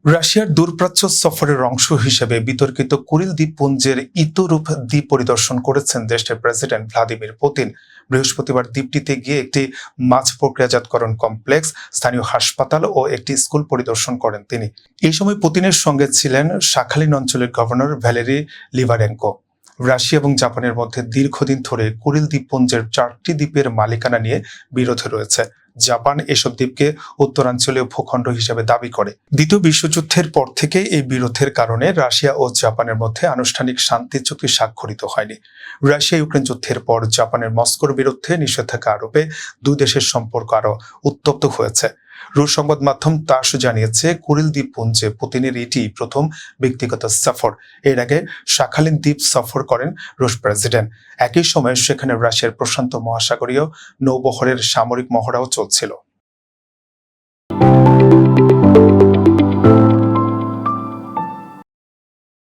রাশিয়ার দূরপ্রাচ্য সফরের অংশ হিসেবে বিতর্কিত কুরিল দ্বীপপুঞ্জের ইতোরূপ দ্বীপ পরিদর্শন করেছেন দেশটির প্রেসিডেন্ট ভ্লাদিমির পুতিন। বৃহস্পতিবার দ্বীপটিতে গিয়ে একটি মাছ প্রক্রিয়াজাতকরণ কমপ্লেক্স, স্থানীয় হাসপাতাল ও একটি স্কুল পরিদর্শন করেন তিনি। এই সময় পুতিনের সঙ্গে ছিলেন শাখালিন অঞ্চলের গভর্নর ভ্যালেরি লিভারেনকো। রাশিয়া এবং জাপানের মধ্যে দীর্ঘদিন ধরে কুরিল দ্বীপপুঞ্জের 4টি দ্বীপের মালিকানা নিয়ে বিরোধ রয়েছে। জাপান এসব দ্বীপকে উত্তরাঞ্চলীয় ভূখণ্ড হিসেবে দাবি করে। দ্বিতীয় বিশ্বযুদ্ধের পর থেকে এই বিরোধের কারণে রাশিয়া ও জাপানের মধ্যে আনুষ্ঠানিক শান্তি চুক্তি স্বাক্ষরিত হয়নি। রাশিয়া ইউক্রেন যুদ্ধের পর জাপানের মস্কোর বিরুদ্ধে নিষেধাজ্ঞা আরোপে দুই দেশের সম্পর্ক আরও উত্তপ্ত হয়েছে। রুশ সংবাদ মাধ্যম তাস জানিয়েছে, কুরিল দ্বীপপুঞ্জে পুতিনের এটি প্রথম ব্যক্তিগত সফর। এর আগে শাখালিন দ্বীপ সফর করেন রুশ প্রেসিডেন্ট। একই সময়ে সেখানে রাশিয়ার প্রশান্ত মহাসাগরীয় নৌবহরের সামরিক মহড়াও চলছিল।